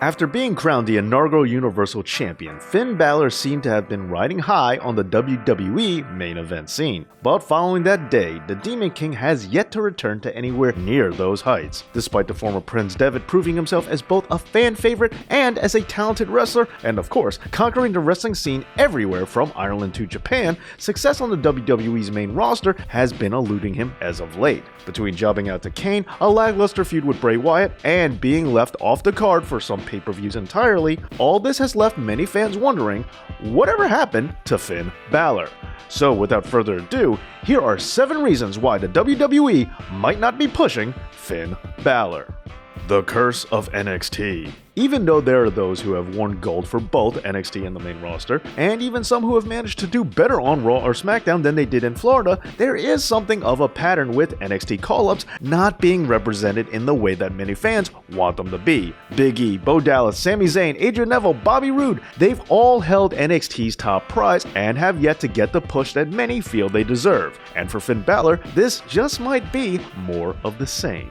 After being crowned the inaugural Universal Champion, Finn Balor seemed to have been riding high on the WWE main event scene. But following that day, the Demon King has yet to return to anywhere near those heights. Despite the former Prince Devitt proving himself as both a fan favorite and as a talented wrestler, and of course, conquering the wrestling scene everywhere from Ireland to Japan, success on the WWE's main roster has been eluding him as of late. Between jobbing out to Kane, a lackluster feud with Bray Wyatt, and being left off the card for some pay-per-views entirely, all this has left many fans wondering, whatever happened to Finn Balor? So without further ado, here are 7 reasons why the WWE might not be pushing Finn Balor. The curse of NXT. Even though there are those who have worn gold for both NXT and the main roster, and even some who have managed to do better on Raw or SmackDown than they did in Florida, there is something of a pattern with NXT call-ups not being represented in the way that many fans want them to be. Big E, Bo Dallas, Sami Zayn, Adrian Neville, Bobby Roode, they've all held NXT's top prize and have yet to get the push that many feel they deserve. And for Finn Balor, this just might be more of the same.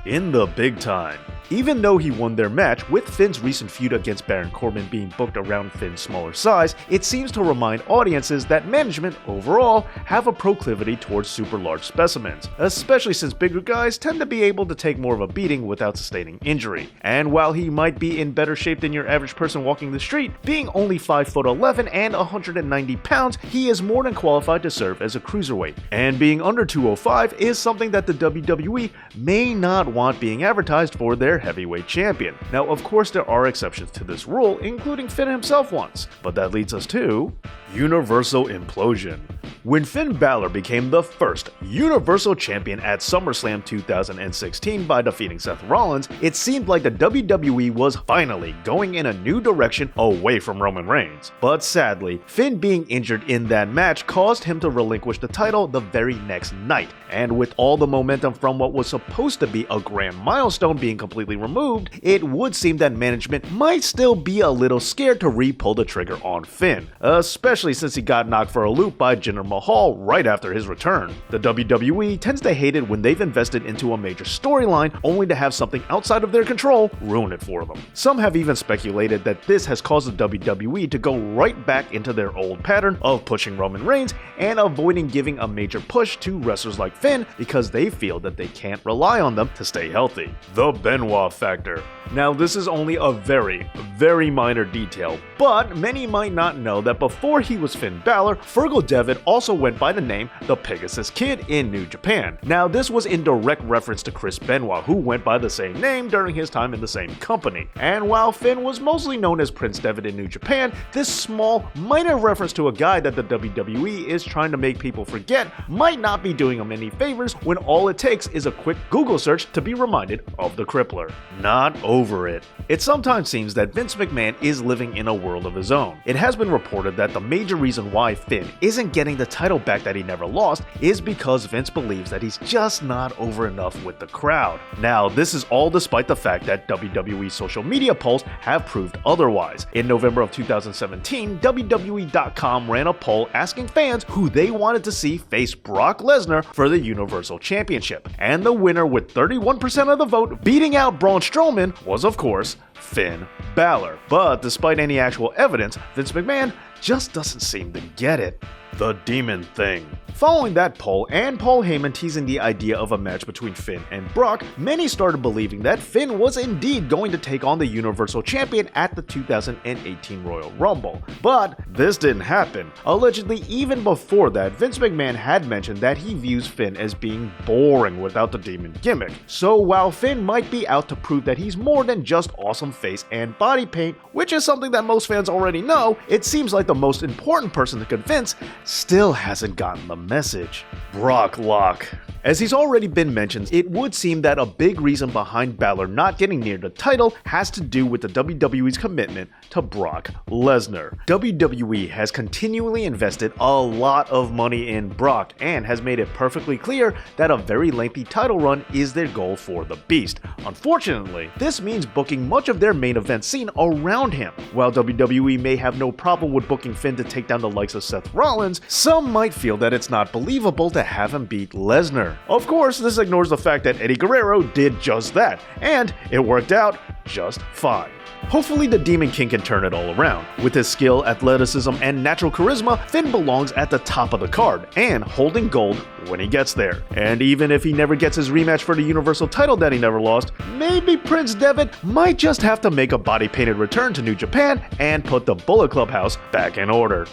In the big time. Even though he won their match, with Finn's recent feud against Baron Corbin being booked around Finn's smaller size, it seems to remind audiences that management, overall, have a proclivity towards super large specimens, especially since bigger guys tend to be able to take more of a beating without sustaining injury. And while he might be in better shape than your average person walking the street, being only 5'11" and 190 pounds, he is more than qualified to serve as a cruiserweight. And being under 205 is something that the WWE may not want being advertised for their heavyweight champion. Now, of course, there are exceptions to this rule, including Finn himself once, but that leads us to Universal Implosion. When Finn Balor became the first Universal Champion at SummerSlam 2016 by defeating Seth Rollins, it seemed like the WWE was finally going in a new direction away from Roman Reigns. But sadly, Finn being injured in that match caused him to relinquish the title the very next night, and with all the momentum from what was supposed to be a grand milestone being completely removed, it would seem that management might still be a little scared to re-pull the trigger on Finn, especially since he got knocked for a loop by Jinder Mahal right after his return. The WWE tends to hate it when they've invested into a major storyline only to have something outside of their control ruin it for them. Some have even speculated that this has caused the WWE to go right back into their old pattern of pushing Roman Reigns and avoiding giving a major push to wrestlers like Finn because they feel that they can't rely on them to stay healthy. The Benoit factor. Now, this is only a very minor detail, but many might not know that before he was Finn Balor, Fergal Devitt also went by the name the Pegasus Kid in New Japan. Now, this was in direct reference to Chris Benoit, who went by the same name during his time in the same company. And while Finn was mostly known as Prince Devitt in New Japan, this small, minor reference to a guy that the WWE is trying to make people forget might not be doing him any favors when all it takes is a quick Google search to be reminded of the Crippler. Not over it. It sometimes seems that Vince McMahon is living in a world of his own. It has been reported that the major reason why Finn isn't getting the title back that he never lost is because Vince believes that he's just not over enough with the crowd. Now, this is all despite the fact that WWE social media polls have proved otherwise. In November of 2017, WWE.com ran a poll asking fans who they wanted to see face Brock Lesnar for the Universal Championship, and the winner with 31% of the vote, beating out Braun Strowman, was of course Finn Balor. But despite any actual evidence, Vince McMahon just doesn't seem to get it. The Demon Thing. Following that poll and Paul Heyman teasing the idea of a match between Finn and Brock, many started believing that Finn was indeed going to take on the Universal Champion at the 2018 Royal Rumble. But this didn't happen. Allegedly, even before that, Vince McMahon had mentioned that he views Finn as being boring without the demon gimmick. So while Finn might be out to prove that he's more than just awesome face and body paint, which is something that most fans already know, it seems like the most important person to convince still hasn't gotten the message. Brock Lock. As he's already been mentioned, it would seem that a big reason behind Balor not getting near the title has to do with the WWE's commitment to Brock Lesnar. WWE has continually invested a lot of money in Brock and has made it perfectly clear that a very lengthy title run is their goal for the Beast. Unfortunately, this means booking much of their main event scene around him. While WWE may have no problem with booking Finn to take down the likes of Seth Rollins, some might feel that it's not believable to have him beat Lesnar. Of course, this ignores the fact that Eddie Guerrero did just that, and it worked out just fine. Hopefully the Demon King can turn it all around. With his skill, athleticism, and natural charisma, Finn belongs at the top of the card, and holding gold when he gets there. And even if he never gets his rematch for the Universal title that he never lost, maybe Prince Devitt might just have to make a body-painted return to New Japan and put the Bullet Club house back in order.